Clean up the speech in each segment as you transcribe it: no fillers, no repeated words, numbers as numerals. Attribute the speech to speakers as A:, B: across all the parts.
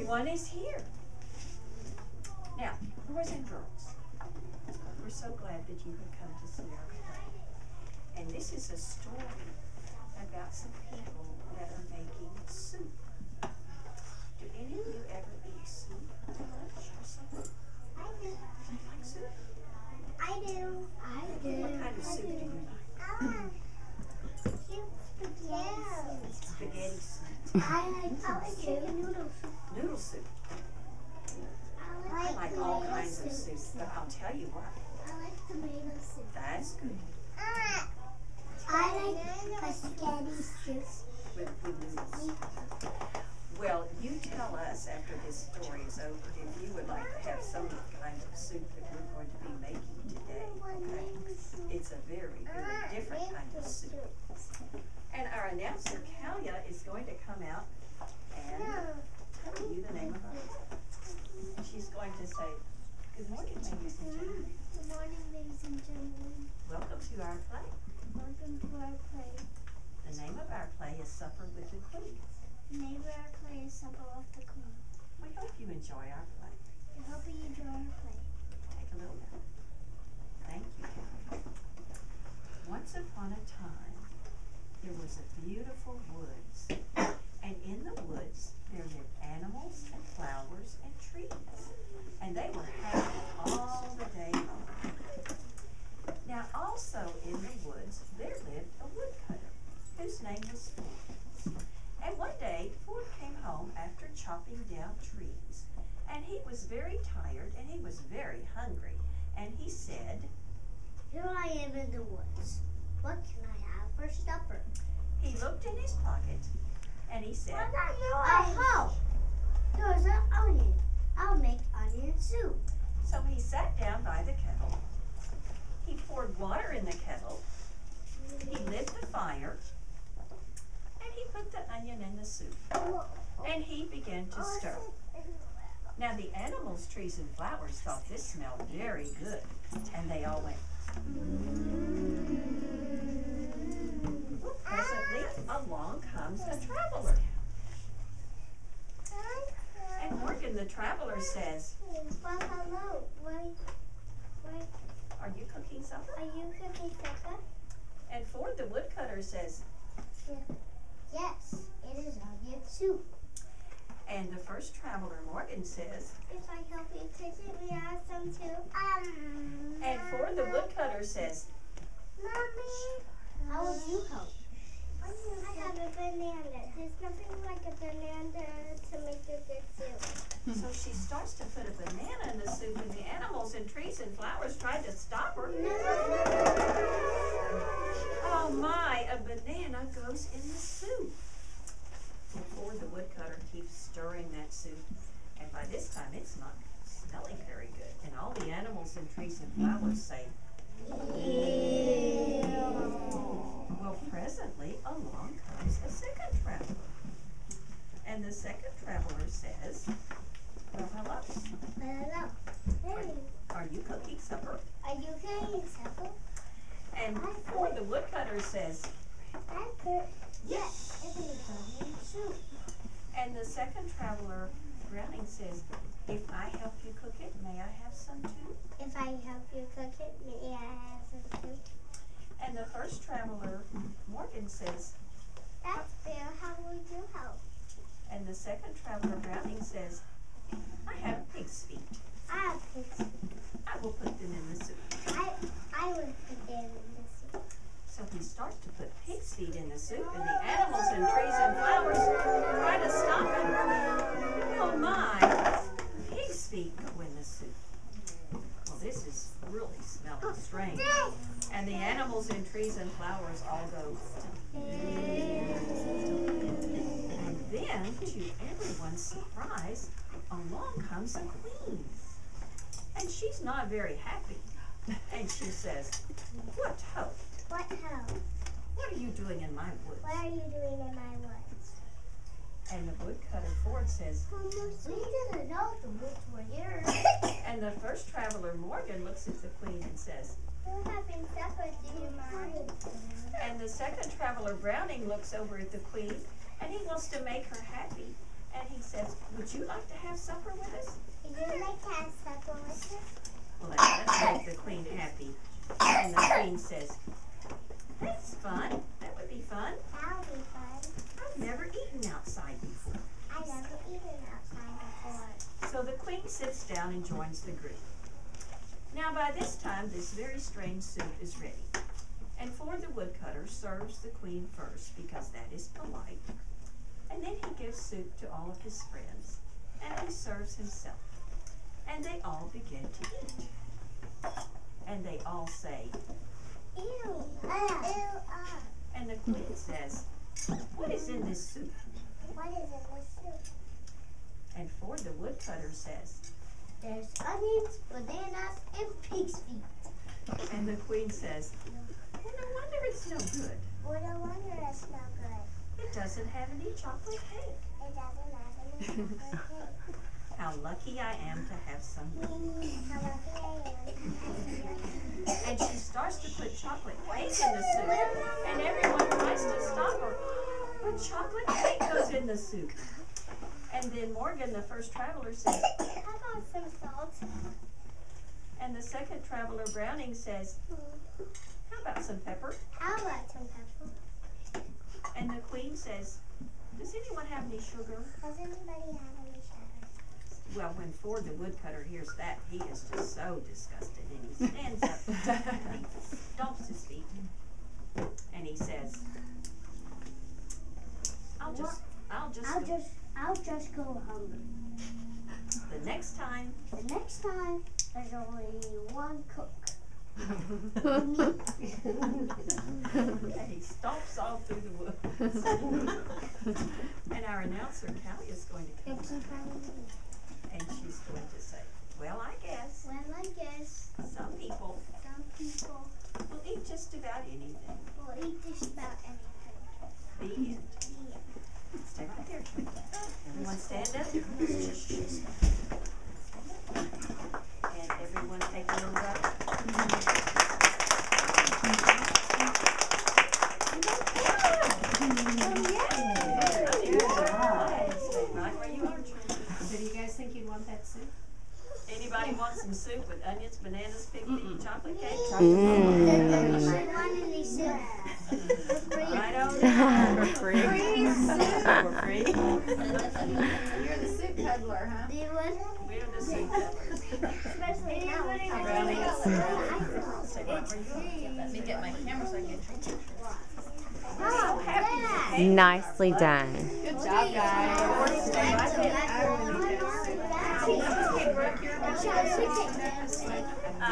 A: everyone is here. Now, boys and girls, we're so glad that you have come to see our play. And this is a story about some people that are making soup. Do any of you ever eat soup for lunch or something?
B: I do.
A: Do you like soup?
B: I do. I do.
A: What kind of soup do you like? Spaghetti soup.
B: I like chicken noodle soup.
A: Noodle soup. I like all kinds of soup, but I'll tell you what.
B: I like tomato soup.
A: That's good.
B: I like spaghetti soup.
A: With noodles. Well, you tell us after this story is over if you would like to have some kind of soup that we're going to be making today. Okay? It's a very, very different kind of soup. And our announcer, Kalia, is going to come out and tell you the name of our play. She's going to say, good morning, ladies and gentlemen.
B: Good morning, ladies and gentlemen.
A: Welcome to our play.
B: Welcome to our play.
A: The name of our play is Supper with the Queen.
B: The name of our play is Supper with the Queen.
A: We hope you enjoy our play.
B: We hope you enjoy our play.
A: Take a little bow. Thank you, Kalia. Once upon a time, there was a beautiful woods. And in the woods, there lived animals and flowers and trees. And they were happy all the day long. Now also in the woods, there lived a woodcutter, whose name was Ford. And one day, Ford came home after chopping down trees. And he was very tired and he was very hungry. And he said,
B: Here I am in the woods. What can I have for supper?
A: he looked in his pocket and he said,
B: Oh, there's an onion. I'll make onion soup.
A: so he sat down by the kettle. He poured water in the kettle. He lit the fire. And he put the onion in the soup. And he began to stir. Now the animals, trees, and flowers thought this smelled very good. And they all went. Presently, along comes a traveler. And Morgan the traveler says,
B: Well, hello.
A: are you cooking supper?
B: Are you cooking supper?
A: And Ford the woodcutter says,
B: Yes, it is onion soup.
A: and the first traveler, Morgan, says,
B: If I help you cook it, we have some too.
A: and Ford the woodcutter says,
B: Mommy, how will you help? I have a banana. There's nothing like a banana to make a good soup.
A: so she starts to put a banana in the soup, and the animals and trees and flowers tried to stop her. Oh my, a banana goes in the soup. And Ford the woodcutter keeps stirring that soup, and by this time it's not smelling very good. And all the animals and trees and flowers say, well, presently along comes a second traveler. And the second traveler says, well, hello.
B: Hello. Hey,
A: Are you cooking supper?
B: are you cooking supper?
A: And Ford the woodcutter says,
B: Yes, it is onion soup.
A: and the second traveler, Browning, says, if I help you cook it, may I have some too?
B: If I help you cook it, may I have some soup?
A: And the first traveler, Morgan, says,
B: That's fair. How will you help?
A: and the second traveler, Browning, says, I have pig's feet.
B: I have pig's
A: I will put them in the soup.
B: I will put them in the soup.
A: So he starts to put pig's feet in the soup, and the animals and trees and flowers try to stop him. Oh my, pig's feet go in the soup. Well, this is really smelling strange. And the animals and trees and flowers all go. And then, to everyone's surprise, along comes a queen. And she's not very happy. And she says, what ho?
B: What help?
A: What are you doing in my woods?
B: What are you doing in my woods?
A: And the woodcutter Ford says,
B: We didn't know the woods were yours.
A: and the first traveler Morgan looks at the queen and says,
B: We're having supper, do you mind?
A: and the second traveler Browning looks over at the queen and he wants to make her happy. And he says, would you like to have supper with us?
B: Would you like to have supper with us?
A: Well, that makes the queen happy. And the queen says, that's fun. That would be fun.
B: That would be fun.
A: I've never eaten outside before.
B: I've never eaten outside before.
A: So the queen sits down and joins the group. Now by this time, this very strange soup is ready. And For the Woodcutter serves the queen first because that is polite. And then he gives soup to all of his friends. And he serves himself. And they all begin to eat. And they all say,
B: Ew. Ew.
A: and the queen says, what is in this soup?
B: What is in this soup?
A: And For the Woodcutter says,
B: There's onions, bananas, and pig's feet.
A: and the queen says, well, no wonder it's no good.
B: Well, no wonder it's no good.
A: It doesn't have any chocolate cake.
B: It doesn't have any chocolate cake.
A: How lucky I am to have some.
B: How lucky I am.
A: And she starts to put chocolate cake in the soup. And everyone tries to stop her. But chocolate cake goes in the soup. And then Morgan, the first traveler, says,
B: How about some salt?
A: and the second traveler, Browning, says, how about some pepper?
B: How about some pepper?
A: And the queen says, does anyone have any sugar?
B: Does anybody have any sugar?
A: Well, when For the Woodcutter hears that, he is just so disgusted, and he stands up, and he stomps his feet, and he says, I'll just
B: go hungry.
A: the next time,
B: The next time, there's only one cook.
A: and he stomps off through the woods. And our announcer, Callie, is going to come back, and she's going to say, well, I guess
B: Well, I guess
A: some people
B: some people
A: will eat just about anything.
B: will eat just about anything.
A: The end.
B: Yeah.
A: Stay right there. Everyone stand up. And everyone take a little breath. Right where you are.
C: So do you guys think you'd want that soup?
A: Anybody want some soup with onions, bananas, pig feet, chocolate cake?
B: You should want any soup.
A: Right over there.
C: For free.
A: For free.
C: You're the soup peddler, huh?
B: Do you want?
A: We're the soup peddlers.
B: Especially now.
C: Let me get my camera so I can get your picture.
B: Oh, yeah.
D: Nicely done.
C: Good job, guys.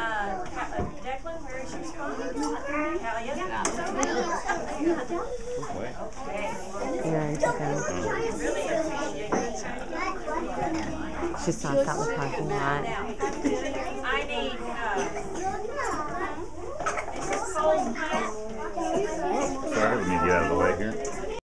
A: Declan, where is your spot? Talia? Okay.
D: Aaron took them.
A: Really appreciate your time.
D: She saw us out in the parking lot.
A: Now, I need